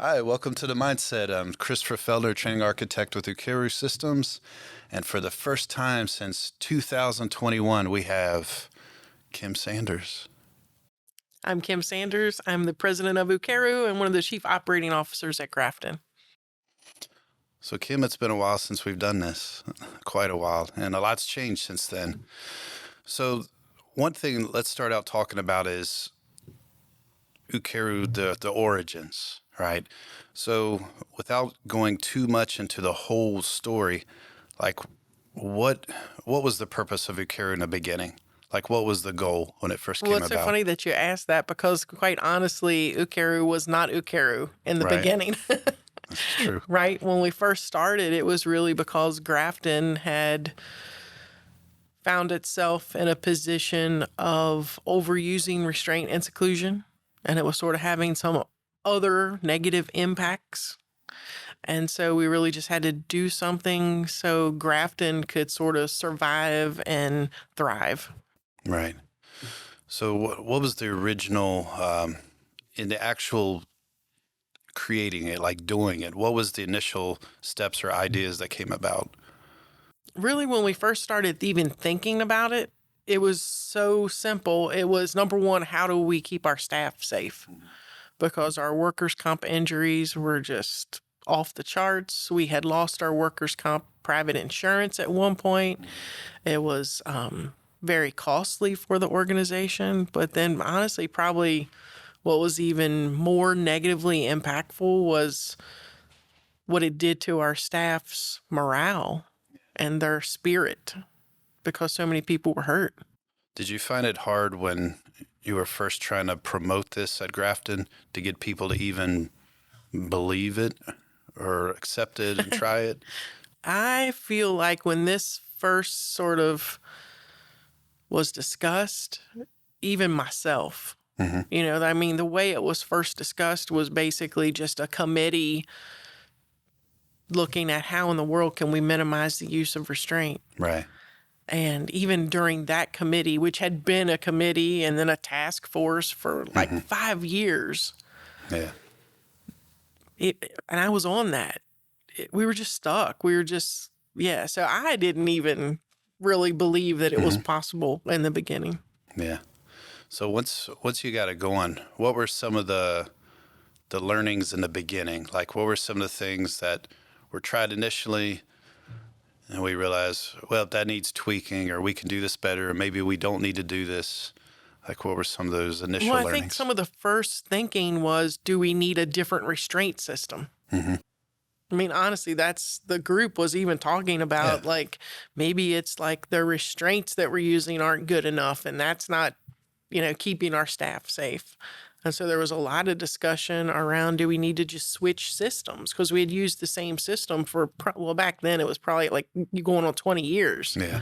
Hi, welcome to The Mindset. I'm Christopher Feltner, training architect with Ukeru Systems. And for the first time since 2021, we have Kim Sanders. I'm Kim Sanders. I'm the president of Ukeru and one of the chief operating officers at Grafton. So, Kim, it's been a while since we've done this, quite a while, and a lot's changed since then. So, one thing let's start out talking about is Ukeru, the origins, right? So, without going too much into the whole story, like what was the purpose of Ukeru in the beginning? Like, what was the goal when it first Well, came it's so about? funny that you asked that because, quite honestly, Ukeru was not Ukeru in the Right. beginning. That's true. Right? When we first started, it was really because Grafton had found itself in a position of overusing restraint and seclusion, and it was sort of having some other negative impacts. And so we really just had to do something so Grafton could sort of survive and thrive. Right. So what was the original, in the actual creating it, like doing it, what was the initial steps or ideas that came about? Really, when we first started even thinking about it, it was so simple. It was number one, how do we keep our staff safe? Because our workers' comp injuries were just off the charts. We had lost our workers' comp private insurance at one point. It was very costly for the organization. But then, honestly, probably what was even more negatively impactful was what it did to our staff's morale and their spirit because so many people were hurt. Did you find it hard when you were first trying to promote this at Grafton to get people to even believe it or accept it and try it? I feel like when this first sort of was discussed, even myself, the way it was first discussed was basically just a committee looking at how in the world can we minimize the use of restraint. Right. And even during that committee, which had been a committee and then a task force for like 5 years, Yeah. and I was on that. We were just stuck. We were just, so I didn't even really believe that it was possible in the beginning. Yeah. So once you got it going, what were some of the learnings in the beginning? Like, what were some of the things that were tried initially and we realized, well, that needs tweaking, or we can do this better, or maybe we don't need to do this? Like, what were some of those initial Well, I learnings? think some of the first thinking was, do we need a different restraint system? I mean, honestly, that's the group was even talking about, like, maybe it's like the restraints that we're using aren't good enough, and that's not, keeping our staff safe. And so there was a lot of discussion around, do we need to just switch systems? Because we had used the same system for, back then it was probably like going on 20 years. Yeah.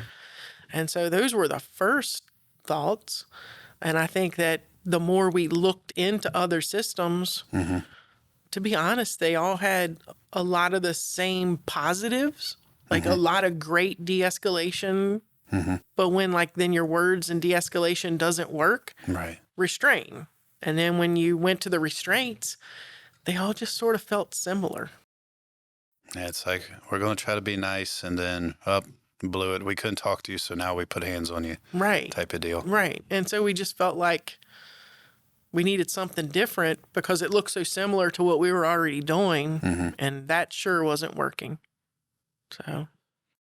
And so those were the first thoughts. And I think that the more we looked into other systems, to be honest, they all had a lot of the same positives, like a lot of great de-escalation. But when then your words and de-escalation doesn't work, Right. restrain. And then when you went to the restraints, they all just sort of felt similar. Yeah, it's like, we're going to try to be nice, and then, blew it. We couldn't talk to you, so now we put hands on you. Right. Type of deal. Right. And so we just felt like we needed something different because it looked so similar to what we were already doing, and that sure wasn't working.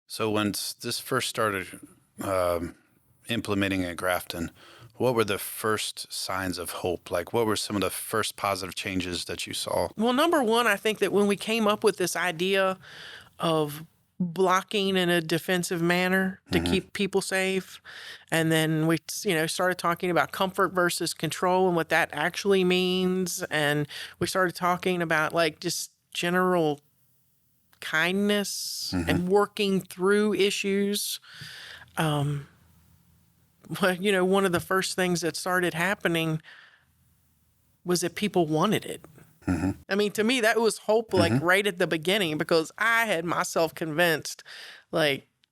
So when this first started implementing at Grafton, what were the first signs of hope? Like, what were some of the first positive changes that you saw? Well, number one, I think that when we came up with this idea of blocking in a defensive manner to keep people safe, and then we, started talking about comfort versus control and what that actually means, and we started talking about just general kindness and working through issues. One of the first things that started happening was that people wanted it. I mean, to me, that was hope, right at the beginning, because I had myself convinced,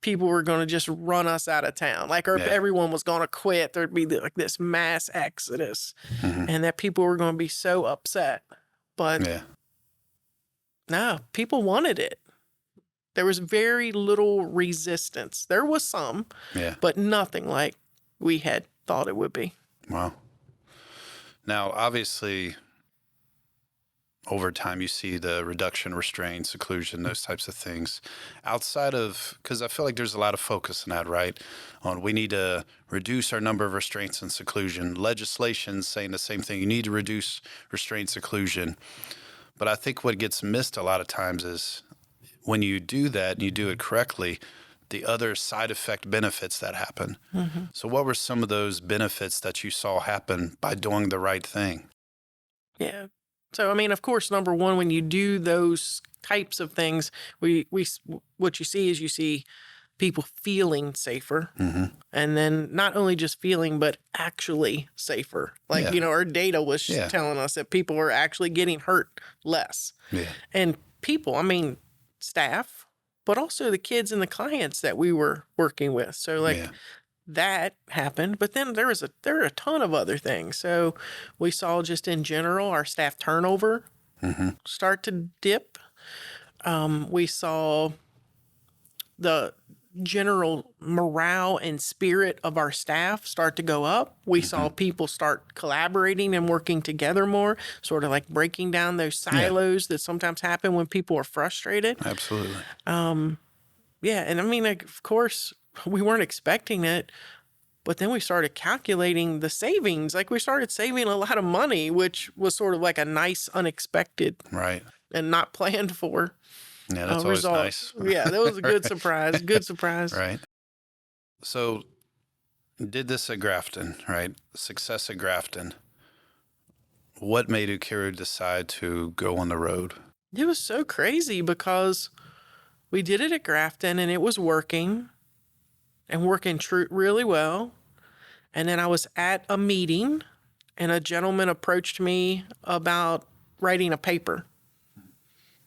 people were going to just run us out of town, or if everyone was going to quit, there'd be this mass exodus, and that people were going to be so upset. But No, people wanted it. There was very little resistance. There was some, Yeah. but nothing like we had thought it would be. Wow. Now, obviously, over time, you see the reduction, restraint, seclusion, those types of things. Outside of, because I feel like there's a lot of focus in that, right? On we need to reduce our number of restraints and seclusion. Legislation saying the same thing. You need to reduce restraint, seclusion. But I think what gets missed a lot of times is when you do that and you do it correctly, the other side effect benefits that happen. Mm-hmm. So what were some of those benefits that you saw happen by doing the right thing? Yeah. So, I mean, of course, number one, when you do those types of things, what you see people feeling safer. Mm-hmm. And then not only just feeling, but actually safer. Like, Yeah. you know, our data was Yeah. telling us that people are actually getting hurt less. Yeah. And people, I mean, staff, but also the kids and the clients that we were working with. So, like, Yeah. that happened, but then there were a ton of other things. So we saw just in general our staff turnover Mm-hmm. start to dip. We saw the general morale and spirit of our staff start to go up. We saw people start collaborating and working together more, sort of like breaking down those silos that sometimes happen when people are frustrated. Absolutely. Yeah, and I mean, like, of course, we weren't expecting it, but then we started calculating the savings. Like, we started saving a lot of money, which was sort of like a nice, unexpected, Right. and not planned for Yeah, that's always result. nice. Yeah, that was a good surprise. Good surprise. Right. So did this at Grafton, right? Success at Grafton. What made Ukeru decide to go on the road? It was so crazy because we did it at Grafton and it was working and working really well. And then I was at a meeting and a gentleman approached me about writing a paper.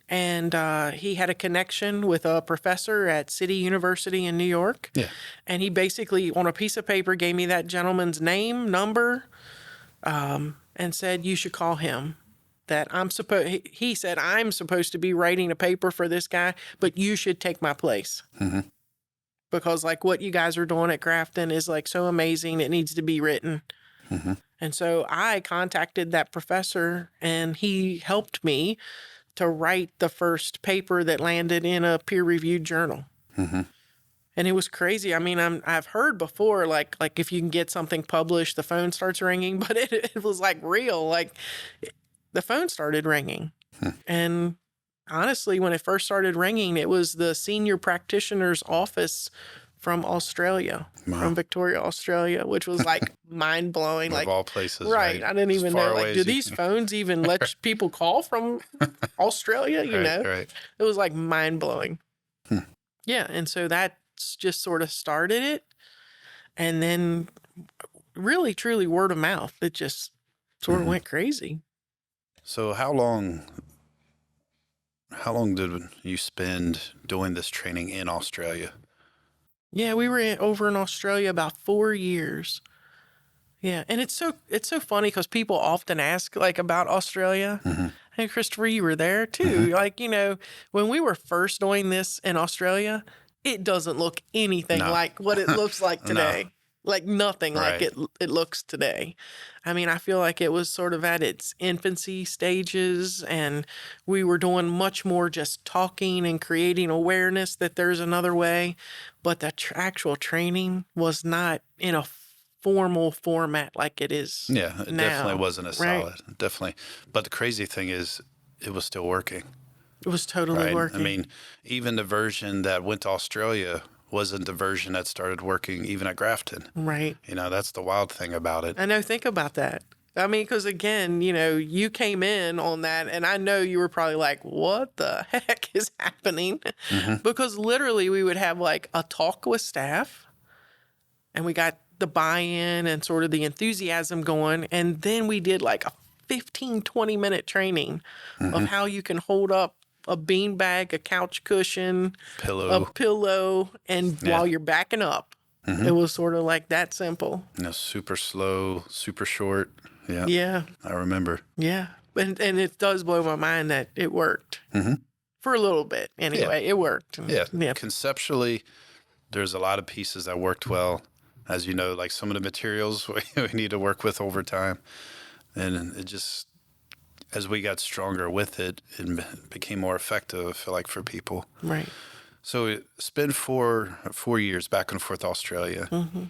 And he had a connection with a professor at City University in New York. Yeah. And he basically, on a piece of paper, gave me that gentleman's name, number, and said, you should call him. That he said, I'm supposed to be writing a paper for this guy, but you should take my place. Mm-hmm. Because like what you guys are doing at Grafton is like so amazing. It needs to be written. Mm-hmm. And so I contacted that professor and he helped me to write the first paper that landed in a peer-reviewed journal. Mm-hmm. And it was crazy. I mean, I've heard before, like if you can get something published, the phone starts ringing, but it was like real. Like the phone started ringing. And honestly, when it first started ringing, it was the senior practitioner's office from Australia, from Victoria, Australia, which was like mind blowing. Like of all places, right? I didn't even know. Like, do these phones even let people call from Australia? You know, right. It was like mind blowing. Yeah, and so that's just sort of started it, and then really, truly, word of mouth. It just sort of went crazy. So how long did you spend doing this training in Australia? Yeah, we were over in Australia about 4 years. Yeah, and it's so funny because people often ask like about Australia. Mm-hmm. Hey, Christopher, you were there too. Like, you know, when we were first doing this in Australia, it doesn't look anything like what it looks like today. Like nothing like it looks today. I mean, I feel like it was sort of at its infancy stages, and we were doing much more just talking and creating awareness that there's another way. But the actual training was not in a formal format like it is now. Yeah, it definitely wasn't as solid. Definitely. But the crazy thing is it was still working. It was totally working. I mean, even the version that went to Australia wasn't the version that started working even at Grafton. Right. You know, that's the wild thing about it. I know. Think about that. I mean, because again, you know, you came in on that, and I know you were probably like, what the heck is happening? Because literally we would have like a talk with staff, and we got the buy-in and sort of the enthusiasm going. And then we did like a 15, 20-minute training of how you can hold up a beanbag, a couch cushion, a pillow, and while you're backing up. It was sort of like that simple. You know, super slow, super short. Yeah. Yeah. I remember. Yeah. And it does blow my mind that it worked. for a little bit anyway. It worked. Yeah. Yeah. Conceptually, there's a lot of pieces that worked well. As you know, like some of the materials we need to work with over time. And it just, as we got stronger with it, it became more effective, I feel like, for people. Right. So it's been 4 years back and forth Australia. Mm-hmm.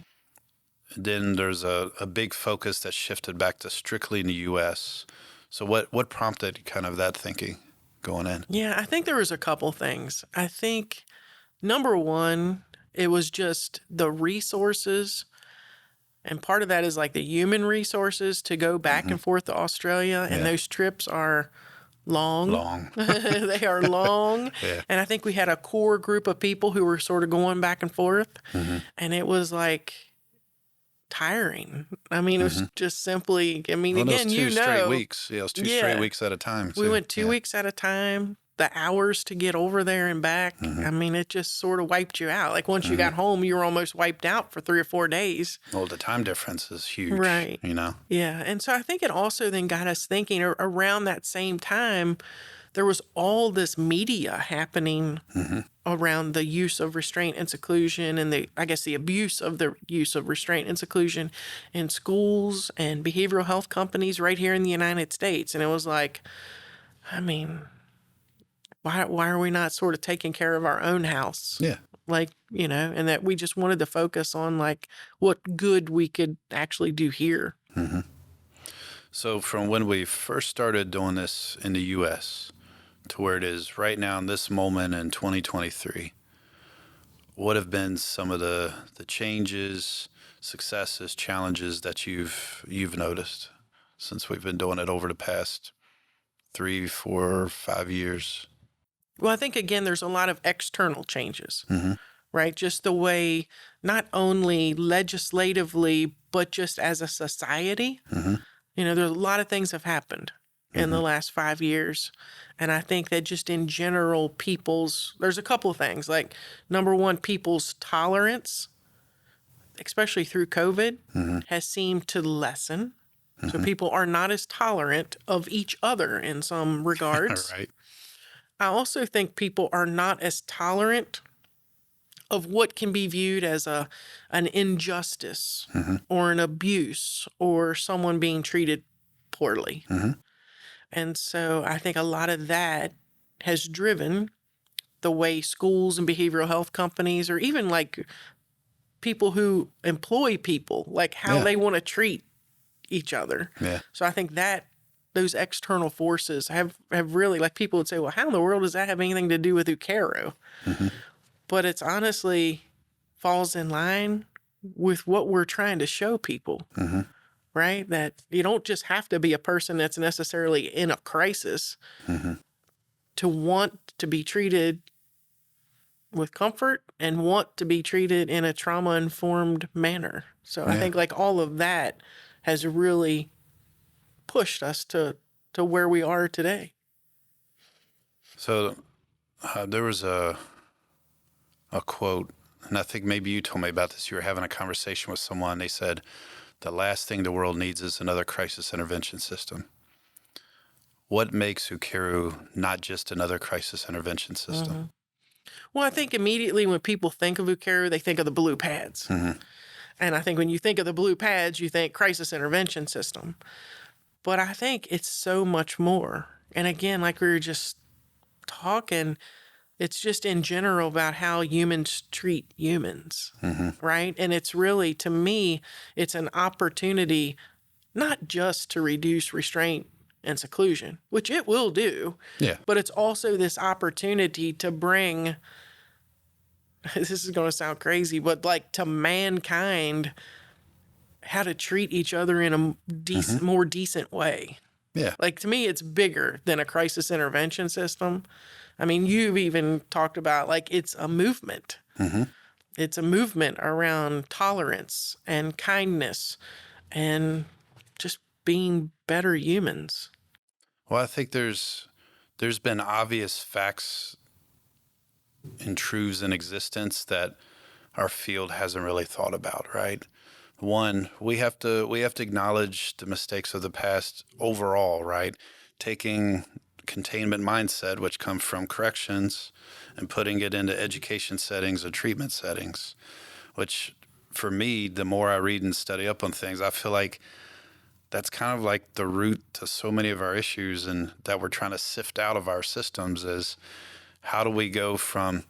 Then there's a big focus that shifted back to strictly in the U.S. So what prompted kind of that thinking going in? Yeah, I think there was a couple things. I think number one, it was just the resources. And part of that is like the human resources to go back and forth to Australia. And those trips are long. They are long. Yeah. And I think we had a core group of people who were sort of going back and forth. And it was like tiring. I mean, it was just simply, I mean, Well, again, those you two know. straight weeks. Yeah, it was two straight weeks at a time. We too. went 2 weeks at a time. The hours to get over there and back, I mean, it just sort of wiped you out. Like once you got home, you were almost wiped out for 3 or 4 days. Well, the time difference is huge. Right. You know? Yeah. And so I think it also then got us thinking around that same time, there was all this media happening around the use of restraint and seclusion and the abuse of the use of restraint and seclusion in schools and behavioral health companies right here in the United States. And it was like, I mean, why are we not sort of taking care of our own house? Yeah. Like, you know, and that we just wanted to focus on like what good we could actually do here. So from when we first started doing this in the U.S. to where it is right now in this moment in 2023, what have been some of the changes, successes, challenges that you've noticed since we've been doing it over the past 3, 4, 5 years? Well, I think, again, there's a lot of external changes, right? Just the way, not only legislatively, but just as a society. You know, there's a lot of things have happened in the last 5 years. And I think that just in general, there's a couple of things. Like, number one, people's tolerance, especially through COVID, has seemed to lessen. So people are not as tolerant of each other in some regards. Right. I also think people are not as tolerant of what can be viewed as an injustice or an abuse or someone being treated poorly. And so I think a lot of that has driven the way schools and behavioral health companies, or even like people who employ people, like how they want to treat each other. Yeah. So I think that those external forces have really, like, people would say, well, how in the world does that have anything to do with Ukeru? But it's honestly falls in line with what we're trying to show people, right? That you don't just have to be a person that's necessarily in a crisis to want to be treated with comfort and want to be treated in a trauma-informed manner. So I think like all of that has really pushed us to where we are today. So there was a quote, and I think maybe you told me about this. You were having a conversation with someone. They said, the last thing the world needs is another crisis intervention system. What makes Ukeru not just another crisis intervention system? Well, I think immediately when people think of Ukeru, they think of the blue pads. And I think when you think of the blue pads, you think crisis intervention system. But I think it's so much more. And again, like we were just talking, it's just in general about how humans treat humans, right? And it's really, to me, it's an opportunity not just to reduce restraint and seclusion, which it will do, but it's also this opportunity to bring, this is going to sound crazy, but like to mankind, how to treat each other in a decent, more decent way. Yeah. Like, to me, it's bigger than a crisis intervention system. I mean, you've even talked about, like, it's a movement. It's a movement around tolerance and kindness and just being better humans. Well, I think there's been obvious facts and truths in existence that our field hasn't really thought about, right? One, we have to acknowledge the mistakes of the past overall, right? Taking containment mindset, which come from corrections, and putting it into education settings or treatment settings, which for me, the more I read and study up on things, I feel like that's kind of like the root to so many of our issues, and that we're trying to sift out of our systems is how do we go from,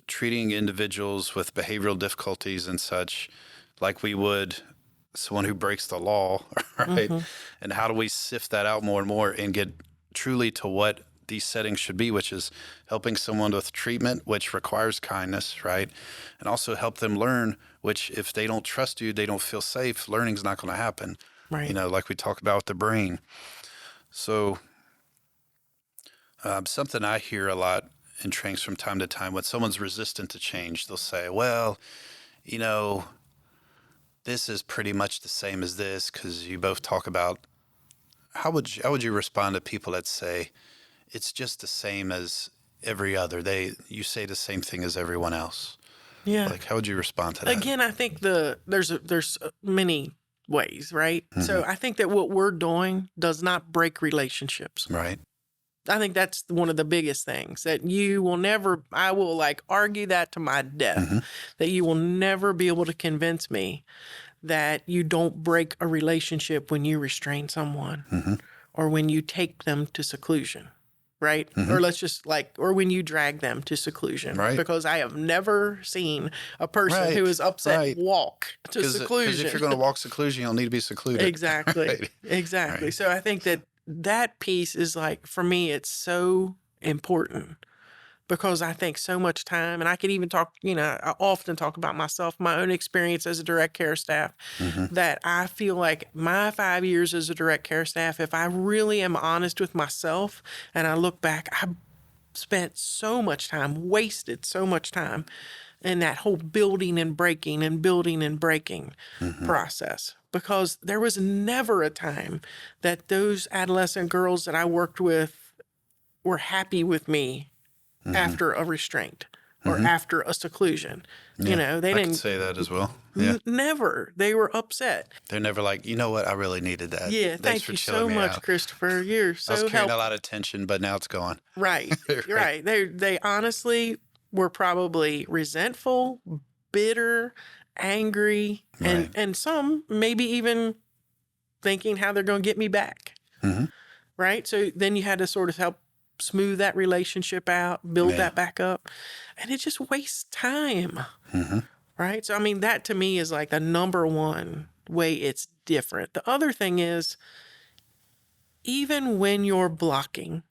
treating individuals with behavioral difficulties and such like we would someone who breaks the law, right? Mm-hmm. And how do we sift that out more and more and get truly to what these settings should be, which is helping someone with treatment, which requires kindness, right? And also help them learn, which if they don't trust you, they don't feel safe, learning's not going to happen, Right. like we talk about with the brain. So something I hear a lot in trainings from time to time, when someone's resistant to change, they'll say, well, this is pretty much the same as this, because you both talk about how would you respond to people that say it's just the same as every other? You say the same thing as everyone else. Yeah. Like, how would you respond to that? Again, I think there's many ways, right? So I think that what we're doing does not break relationships. Right. I think that's one of the biggest things that you will never, I will like argue that to my death, that you will never be able to convince me that you don't break a relationship when you restrain someone or when you take them to seclusion, right? Or let's just or when you drag them to seclusion. Right. Because I have never seen a person who is upset walk to seclusion. Because if you're going to walk seclusion, you don't need to be secluded. Exactly. Right. Exactly. Right. So I think that piece is for me, it's so important because I think so much time, and I could even talk, I often talk about myself, my own experience as a direct care staff, that I feel like my 5 years as a direct care staff, if I really am honest with myself and I look back, I spent so much time, wasted so much time in that whole building and breaking and building and breaking process. Because there was never a time that those adolescent girls that I worked with were happy with me after a restraint or after a seclusion. Yeah, They I didn't can say that as well. Yeah. Never. They were upset. They're never like, you know what? I really needed that. Yeah, Thanks thank for you chilling so me much, out. Christopher. You're I so was carrying helpful. a lot of tension, but now it's gone. Right. Right. They honestly were probably resentful, bitter, angry, and some maybe even thinking how they're going to get me back. Right. So then you had to sort of help smooth that relationship out, build that back up. And it just wastes time. Right. So, I mean, that to me is like the number one way it's different. The other thing is, even when you're blocking,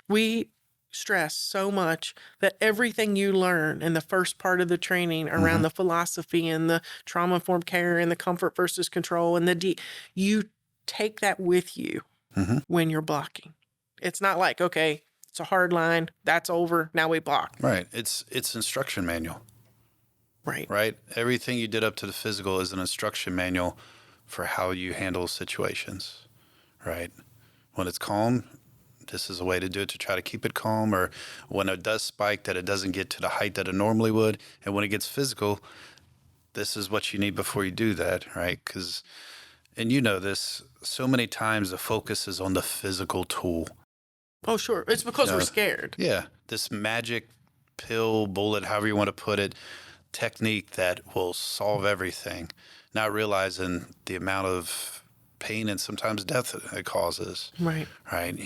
we stress so much that everything you learn in the first part of the training around the philosophy and the trauma-informed care and the comfort versus control and you take that with you when you're blocking. It's not like, okay, it's a hard line, that's over, now we block. Right. It's instruction manual. Right. Right. Everything you did up to the physical is an instruction manual for how you handle situations. Right. When it's calm, this is a way to do it to try to keep it calm, or when it does spike, that it doesn't get to the height that it normally would. And when it gets physical, this is what you need before you do that, right? And this, so many times the focus is on the physical tool. Oh, sure. It's because we're scared. Yeah. This magic pill, bullet, however you want to put it, technique that will solve everything, not realizing the amount of pain and sometimes death it causes. Right. Right.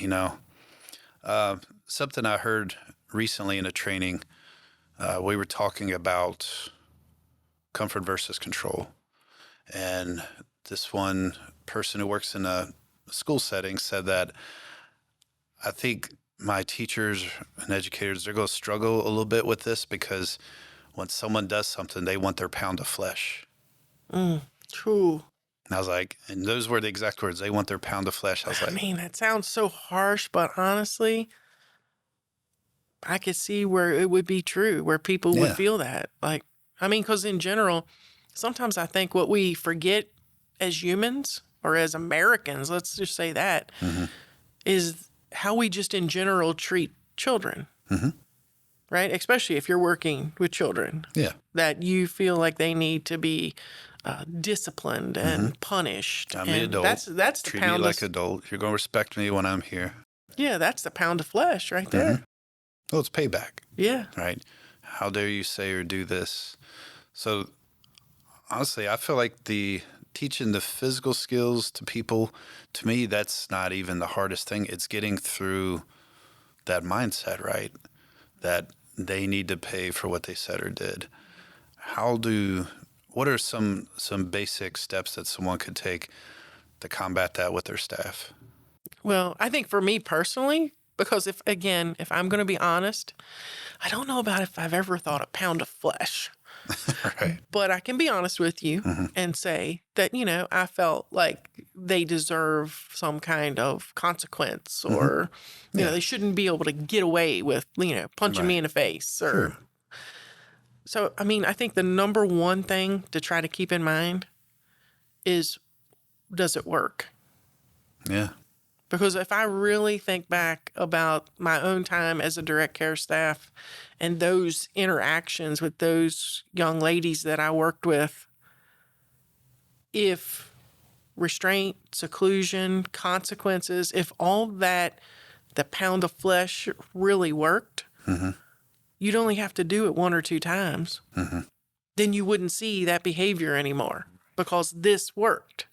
Something I heard recently in a training, we were talking about comfort versus control. And this one person who works in a school setting said that I think my teachers and educators, they're going to struggle a little bit with this because when someone does something, they want their pound of flesh. True. And I was like, and those were the exact words. They want their pound of flesh. I was like, I mean, that sounds so harsh, but honestly, I could see where it would be true, where people would feel that. Because in general, sometimes I think what we forget as humans or as Americans, let's just say that, is how we just in general treat children. right? Especially if you're working with children, Yeah. that you feel like they need to be disciplined and punished. I'm the And adult. that's the Treat me pound like of, adult. You're going to respect me when I'm here. yeah, that's the pound of flesh right there. Well, it's payback, Yeah. right? How dare you say or do this? So honestly, I feel like the teaching the physical skills to people, to me, that's not even the hardest thing. It's getting through that mindset, right? That they need to pay for what they said or did. What are some basic steps that someone could take to combat that with their staff? Well, I think for me personally, because if I'm going to be honest, I don't know about if I've ever thought a pound of flesh. Right. But I can be honest with you and say that, I felt like they deserve some kind of consequence or, Yeah. they shouldn't be able to get away with, punching me Right. in the face or. Sure. So, I mean, I think the number one thing to try to keep in mind is, does it work? Yeah. Because if I really think back about my own time as a direct care staff and those interactions with those young ladies that I worked with, if restraint, seclusion, consequences, if all that, the pound of flesh really worked, you'd only have to do it one or two times. Then you wouldn't see that behavior anymore because this worked.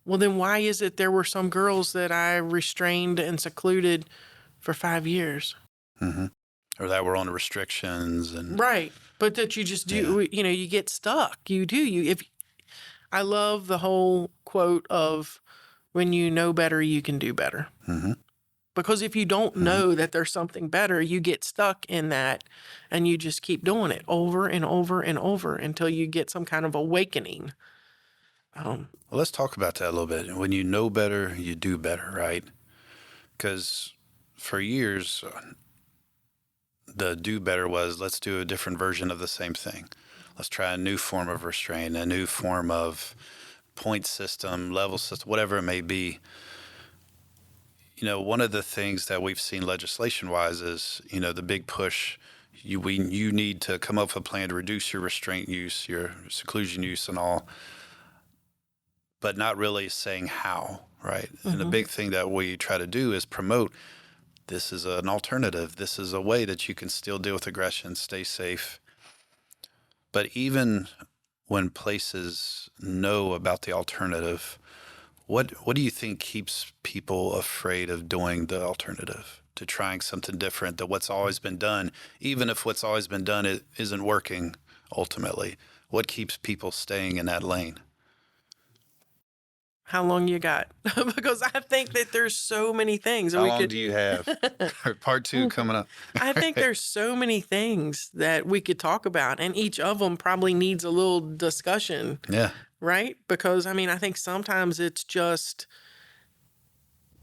Well, then why is it there were some girls that I restrained and secluded for 5 years? Or that we're on restrictions and Right. But that you just do, you get stuck. You do. I love the whole quote of, when you know better, you can do better. Because if you don't know that there's something better, you get stuck in that and you just keep doing it over and over and over until you get some kind of awakening. Well, let's talk about that a little bit. When you know better, you do better, right? Because for years, the do better was, let's do a different version of the same thing. Let's try a new form of restraint, a new form of point system, level system, whatever it may be. One of the things that we've seen legislation-wise is, the big push. You need to come up with a plan to reduce your restraint use, your seclusion use, and all, but not really saying how, right? And the big thing that we try to do is promote, this is an alternative. This is a way that you can still deal with aggression, stay safe. But even when places know about the alternative, what do you think keeps people afraid of doing the alternative, to trying something different than what's always been done, even if what's always been done isn't working ultimately? What keeps people staying in that lane? How long you got? Because I think that there's so many things. How long do you have? Part 2 coming up. I think there's so many things that we could talk about, and each of them probably needs a little discussion. Yeah. Right? Because, I think sometimes it's just,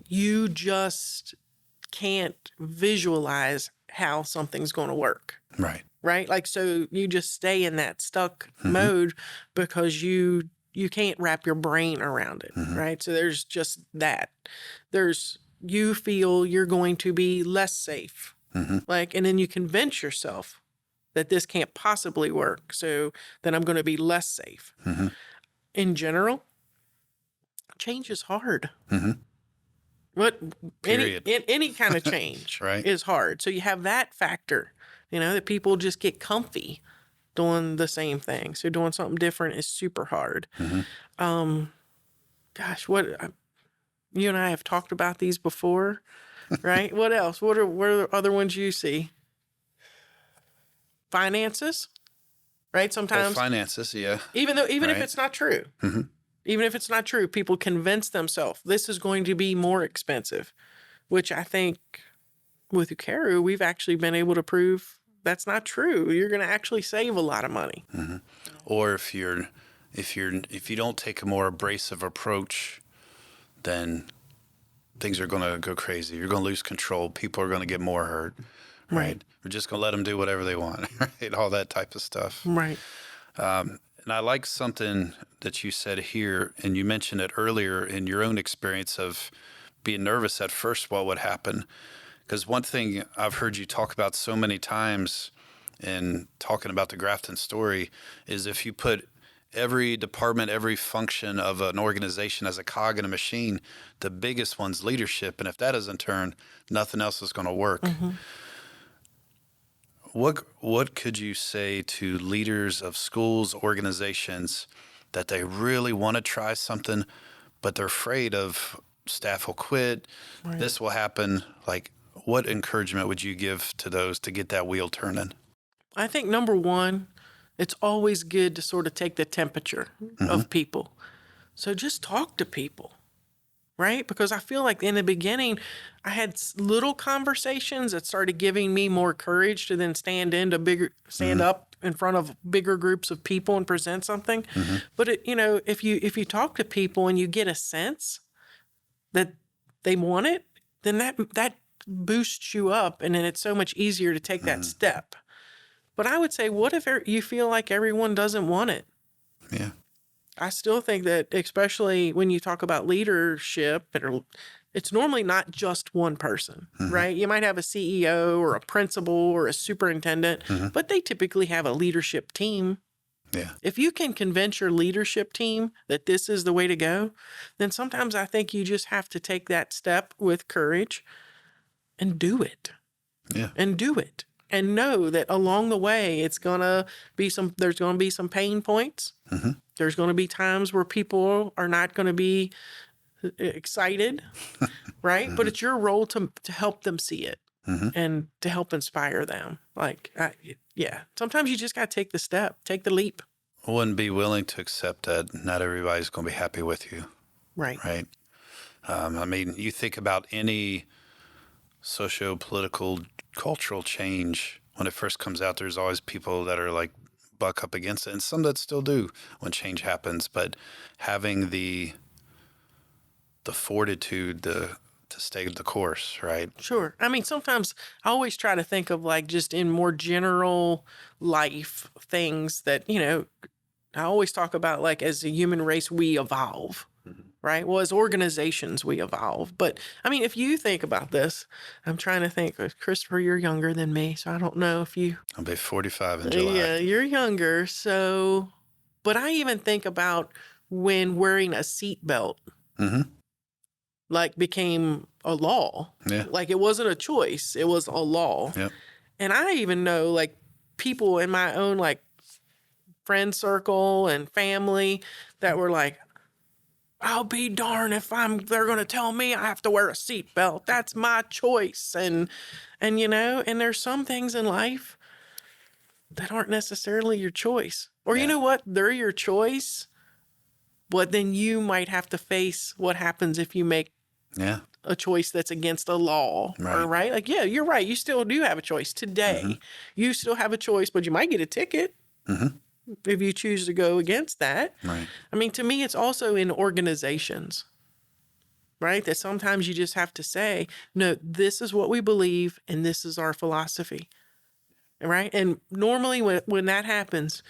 you just can't visualize how something's going to work. Right. Right? Like, so you just stay in that stuck mode because you can't wrap your brain around it. Right? So there's just that. You feel you're going to be less safe. And then you convince yourself that this can't possibly work. So then I'm going to be less safe. In general, change is hard. What Period. any kind of change Right. is hard. So you have that factor, that people just get comfy doing the same thing. So doing something different is super hard. Gosh, you and I have talked about these before, right? What else? What are other ones you see? Finances, right? Sometimes Finances, yeah. even Right. if it's not true. Even if it's not true, people convince themselves this is going to be more expensive, which I think with Ukeru, we've actually been able to prove that's not true. You're going to actually save a lot of money. Or if you don't take a more abrasive approach, then things are going to go crazy. You're going to lose control. People are going to get more hurt. Right. We're just going to let them do whatever they want. Right. All that type of stuff. Right. And I like something that you said here, and you mentioned it earlier in your own experience of being nervous at first what would happen. Because one thing I've heard you talk about so many times in talking about the Grafton story is if you put every department, every function of an organization as a cog in a machine, the biggest one's leadership. And if that doesn't turn, nothing else is going to work. Mm-hmm. What could you say to leaders of schools, organizations that they really want to try something, but they're afraid of staff will quit, Right. this will happen? Like, what encouragement would you give to those to get that wheel turning? I think number one, it's always good to sort of take the temperature of people. So just talk to people, right? Because I feel like in the beginning, I had little conversations that started giving me more courage to then stand up in front of bigger groups of people and present something. But if you talk to people and you get a sense that they want it, then that boosts you up, and then it's so much easier to take that step. But I would say, what if you feel like everyone doesn't want it? Yeah. I still think that, especially when you talk about leadership, it's normally not just one person, right? You might have a CEO or a principal or a superintendent, but they typically have a leadership team. Yeah. If you can convince your leadership team that this is the way to go, then sometimes I think you just have to take that step with courage and do it. Yeah. And do it. And know that along the way, there's going to be some pain points. There's going to be times where people are not going to be excited, right? But it's your role to help them see it and to help inspire them. Sometimes you just got to take the step, take the leap. I wouldn't be willing to accept that not everybody's going to be happy with you. Right. Right. I mean, you think about any socio-political, cultural change, when it first comes out, there's always people that are like buck up against it, and some that still do when change happens. But having the fortitude to stay the course, right? Sure. I mean, sometimes I always try to think of like just in more general life things that, I always talk about like as a human race, we evolve, right? Well, as organizations, we evolve. But I mean, if you think about this, I'm trying to think, Christopher, you're younger than me, so I don't know if you. I'll be 45 in July. Yeah, you're younger. So, but I even think about when wearing a seatbelt. Like became a law. Yeah. Like it wasn't a choice. It was a law. Yep. And I even know like people in my own like friend circle and family that were like, I'll be darned if they're going to tell me I have to wear a seatbelt. That's my choice. And there's some things in life that aren't necessarily your choice. Or you know what? They're your choice, but then you might have to face what happens if you make a choice that's against a law, right? Like, yeah, you're right. You still do have a choice today. You still have a choice, but you might get a ticket if you choose to go against that. Right. I mean, to me, it's also in organizations, right? That sometimes you just have to say, no, this is what we believe and this is our philosophy, right? And normally when that happens,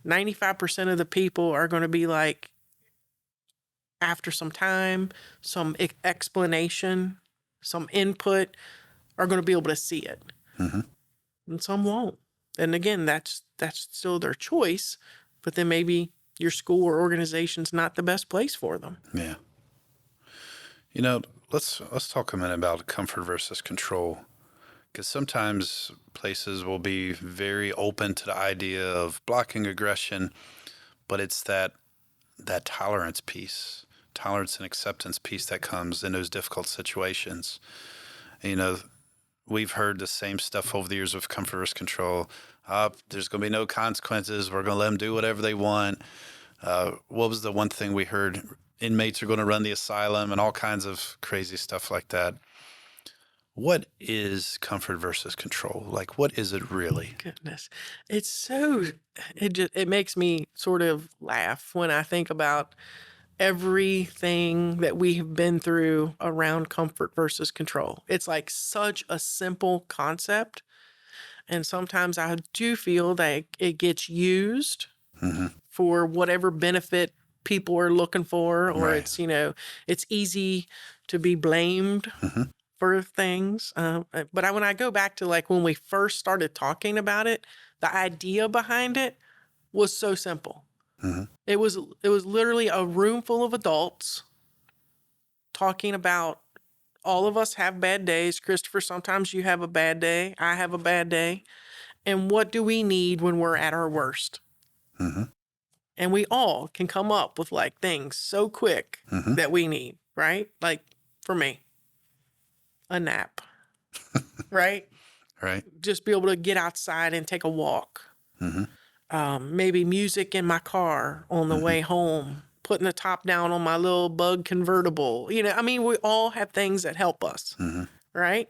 95% of the people are going to be like, after some time, some explanation, some input, are going to be able to see it. And some won't. And again, that's still their choice, but then maybe your school or organization's not the best place for them. Yeah. Let's talk a minute about comfort versus control, because sometimes places will be very open to the idea of blocking aggression, but it's that tolerance and acceptance piece that comes in those difficult situations. We've heard the same stuff over the years with comfort versus control. There's going to be no consequences. We're going to let them do whatever they want. What was the one thing we heard? Inmates are going to run the asylum and all kinds of crazy stuff like that. What is comfort versus control? Like, what is it really? Goodness. It makes me sort of laugh when I think about everything that we have been through around comfort versus control. It's like such a simple concept. And sometimes I do feel that it gets used for whatever benefit people are looking for, or it's easy to be blamed for things. But when I go back to like when we first started talking about it, the idea behind it was so simple. It was literally a room full of adults talking about all of us have bad days. Christopher, sometimes you have a bad day. I have a bad day. And what do we need when we're at our worst? And we all can come up with like things so quick that we need, right? Like for me, a nap, right? Right. Just be able to get outside and take a walk. Maybe music in my car on the way home, putting the top down on my little bug convertible. You know, I mean, we all have things that help us, right?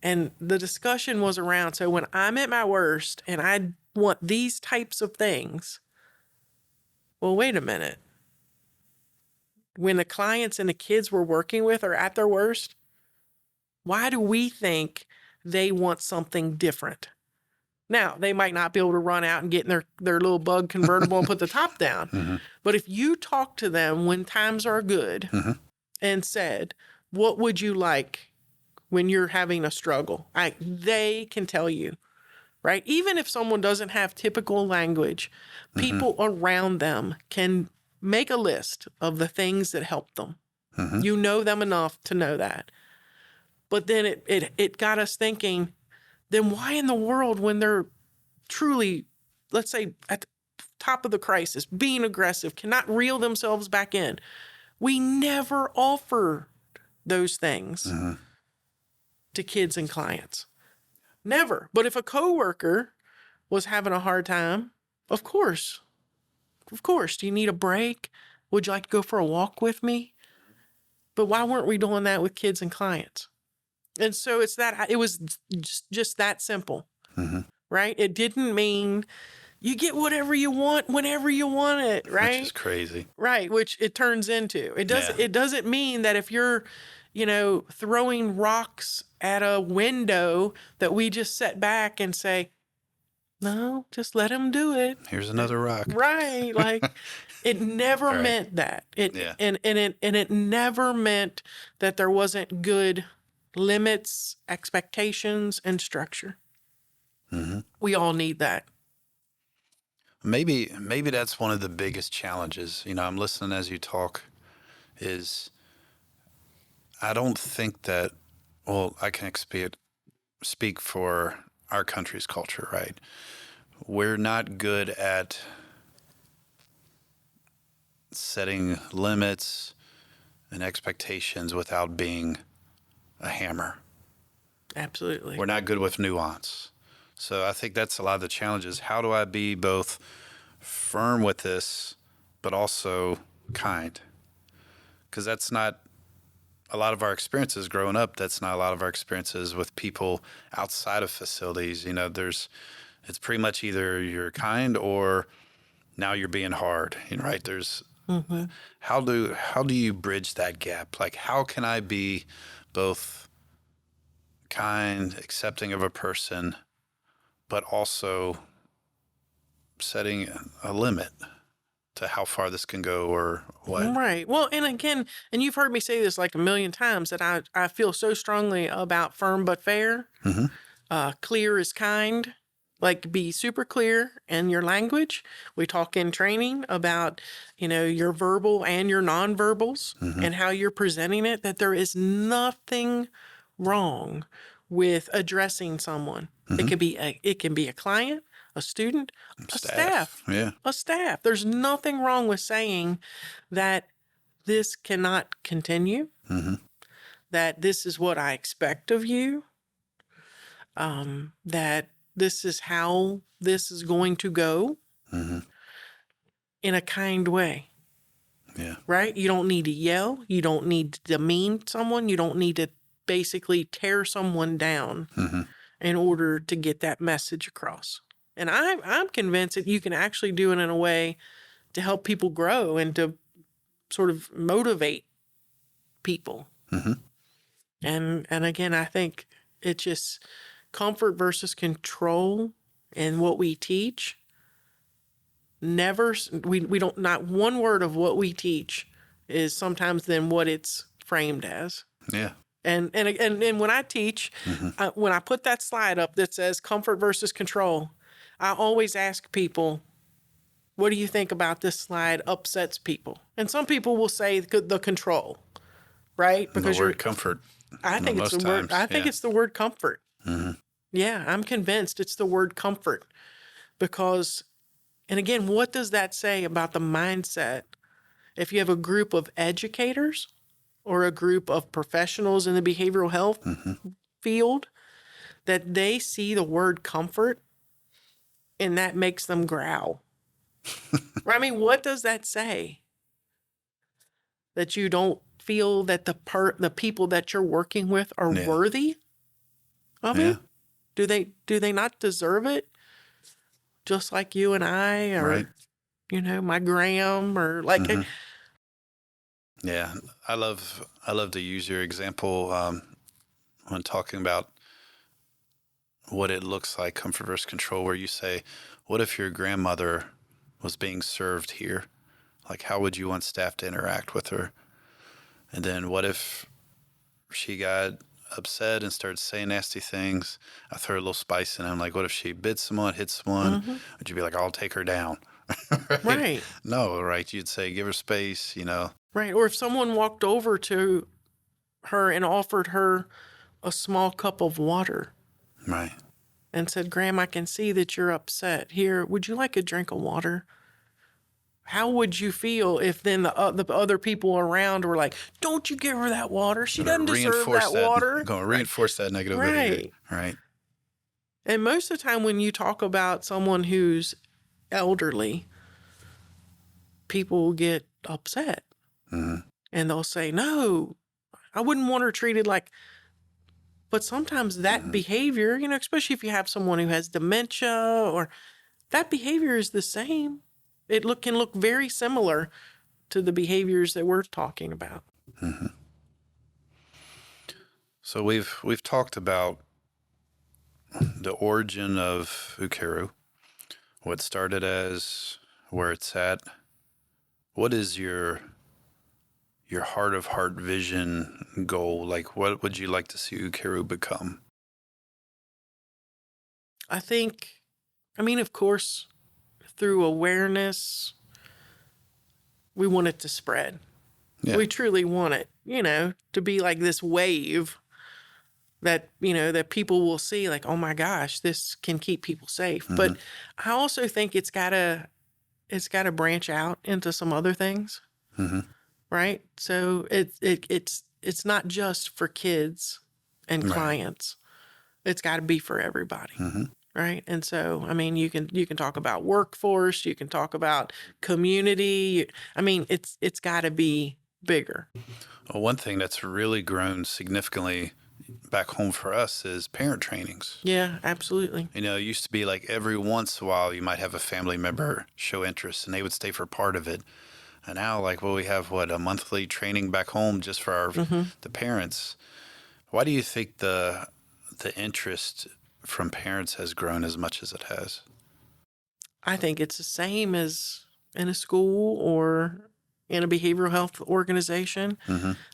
And the discussion was around, so when I'm at my worst and I want these types of things, well, wait a minute. When the clients and the kids we're working with are at their worst, why do we think they want something different? Now, they might not be able to run out and get in their little bug convertible and put the top down. But if you talk to them when times are good and said, what would you like when you're having a struggle? They can tell you, right? Even if someone doesn't have typical language, people around them can make a list of the things that help them. You know them enough to know that. But then it got us thinking, then why in the world, when they're truly, let's say, at the top of the crisis, being aggressive, cannot reel themselves back in, we never offer those things to kids and clients. Never. But if a coworker was having a hard time, of course. Do you need a break? Would you like to go for a walk with me? But why weren't we doing that with kids and clients? And so it was just that simple, right? It didn't mean you get whatever you want whenever you want it, right? Which is crazy. Right, which it turns into. It doesn't mean that if you're, throwing rocks at a window that we just sit back and say, no, just let him do it. Here's another rock. Right. Like it never Right. meant that. And it never meant that there wasn't good limits, expectations, and structure. We all need that. Maybe that's one of the biggest challenges. I'm listening as you talk, is I don't think that, well, I can speak for our country's culture, right? We're not good at setting limits and expectations without being a hammer. Absolutely. We're not good with nuance. So I think that's a lot of the challenges. How do I be both firm with this, but also kind? Because that's not a lot of our experiences growing up. That's not a lot of our experiences with people outside of facilities. It's pretty much either you're kind or now you're being hard, right? There's, how do you bridge that gap? Like, how can I be both kind, accepting of a person, but also setting a limit to how far this can go or what? Right. Well, and again, and you've heard me say this like a million times, that I feel so strongly about firm but fair. Clear is kind. Like, be super clear in your language. We talk in training about, your verbal and your nonverbals and how you're presenting it, that there is nothing wrong with addressing someone. It can be a client, a student, a staff. Yeah. A staff. There's nothing wrong with saying that this cannot continue, that this is what I expect of you, that this is how this is going to go in a kind way. Yeah. Right? You don't need to yell. You don't need to demean someone. You don't need to basically tear someone down in order to get that message across. And I'm convinced that you can actually do it in a way to help people grow and to sort of motivate people. And again, I think it's just comfort versus control in what we teach. We don't, not one word of what we teach is sometimes then what it's framed as. Yeah. And when I teach, when I put that slide up that says comfort versus control, I always ask people, what do you think about this slide upsets people? And some people will say the control, right? The Because word comfort. I think it's the Most word. times, I think yeah. it's the word comfort. Yeah, I'm convinced it's the word comfort because, and again, what does that say about the mindset? If you have a group of educators or a group of professionals in the behavioral health field, that they see the word comfort and that makes them growl. I mean, what does that say? That you don't feel that the people that you're working with are Yeah. worthy of Yeah. it? Do they not deserve it? Just like you and I, or Right. my Graham, or like, Yeah. I love to use your example when talking about what it looks like, comfort versus control, where you say, what if your grandmother was being served here? Like, how would you want staff to interact with her? And then what if she got upset and started saying nasty things? I throw a little spice in. I'm like, what if she bit someone, hit someone? Would you be like, I'll take her down? Right? right, No, right? You'd say, give her space, right. Or if someone walked over to her and offered her a small cup of water Right. and said, Graham, I can see that you're upset. Here, would you like a drink of water? How would you feel if then the other people around were like, don't you give her that water? She doesn't deserve that water. Going to reinforce that negative behavior. Right. Right. And most of the time when you talk about someone who's elderly, people will get upset. And they'll say, no, I wouldn't want her treated like. But sometimes that behavior, especially if you have someone who has dementia, or that behavior is the same. It can look very similar to the behaviors that we're talking about. So we've talked about the origin of Ukeru, what started as, where it's at. What is your heart of heart vision goal? Like, what would you like to see Ukeru become? I think, of course, through awareness, we want it to spread. Yeah. We truly want it, to be like this wave that, that people will see like, oh my gosh, this can keep people safe. But I also think it's gotta branch out into some other things. Right. So it's not just for kids and clients. It's got to be for everybody. Right. And so, you can talk about workforce, you can talk about community. It's got to be bigger. Well, one thing that's really grown significantly back home for us is parent trainings. Yeah, absolutely. It used to be like every once in a while you might have a family member show interest and they would stay for part of it. And now, we have a monthly training back home just for the parents. Why do you think the interest from parents has grown as much as it has? I think it's the same as in a school or in a behavioral health organization.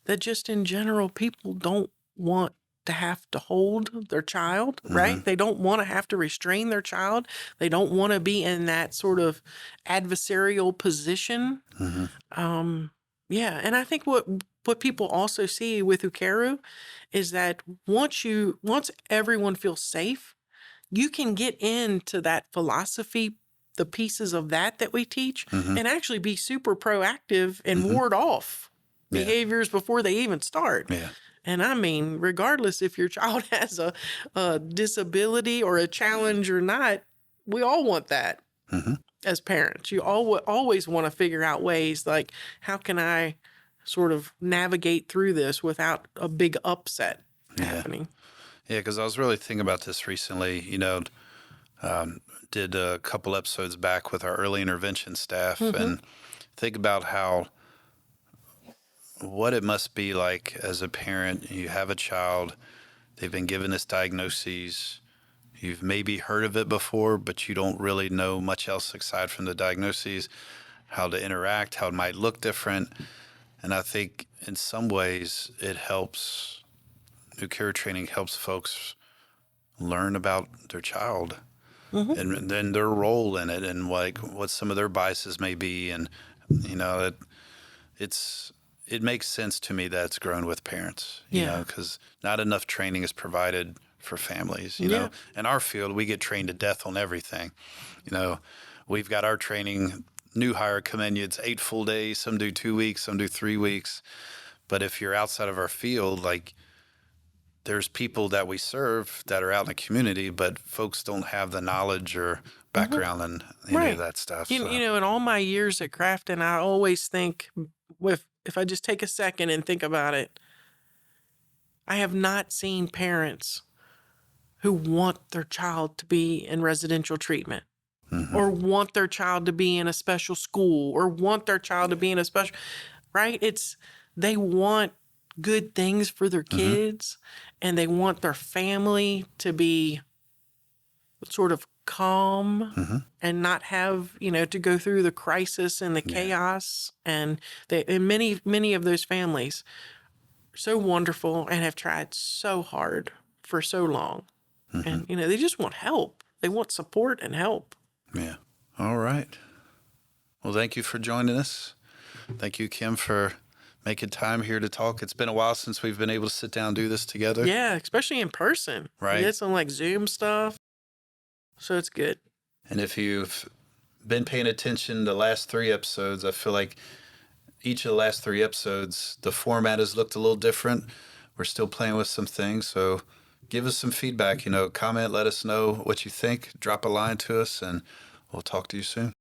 That just in general, people don't want to have to hold their child, right? They don't want to have to restrain their child. They don't want to be in that sort of adversarial position. Yeah, and I think what people also see with Ukeru is that once everyone feels safe, you can get into that philosophy, the pieces of that we teach, and actually be super proactive and ward off behaviors before they even start. Yeah. And regardless if your child has a disability or a challenge or not, we all want that as parents. You always want to figure out ways like, how can I sort of navigate through this without a big upset happening? Yeah, because I was really thinking about this recently. Did a couple episodes back with our early intervention staff and think about what it must be like as a parent. You have a child, they've been given this diagnosis. You've maybe heard of it before, but you don't really know much else aside from the diagnoses, how to interact, how it might look different. And I think in some ways it helps Ukeru training helps folks learn about their child Hmm. and then their role in it and like what some of their biases may be. And, you know, it's, it makes sense to me that it's grown with parents, you know, Yeah. because not enough training is provided for families, you Yeah. know. In our field, we get trained to death on everything. You know, we've got our training, new hire come in, it's 8 full days, some do 2 weeks, some do 3 weeks. But if you're outside of our field, like there's people that we serve that are out in the community, but folks don't have the knowledge or Hmm. background in any of Right. that stuff. You So, know, in all my years at Crafton, I always think, if I just take a second and think about it, I have not seen parents who want their child to be in residential treatment, hmm, or want their child to be in a special school, or want their child to be in a special, right? It's, they want good things for their hmm, kids, and they want their family to be sort of calm hmm, and not have, to go through the crisis and the yeah, chaos. And many of those families are so wonderful and have tried so hard for so long. hmm, And, they just want help. They want support and help. yeah. All right. Well, thank you for joining us. Thank you, Kim, for making time here to talk. It's been a while since we've been able to sit down and do this together. Yeah, especially in person. We Right. did some like Zoom stuff. So it's good. And if you've been paying attention the last 3 episodes, I feel like each of the last 3 episodes, the format has looked a little different. We're still playing with some things. So give us some feedback, comment, let us know what you think, drop a line to us, and we'll talk to you soon.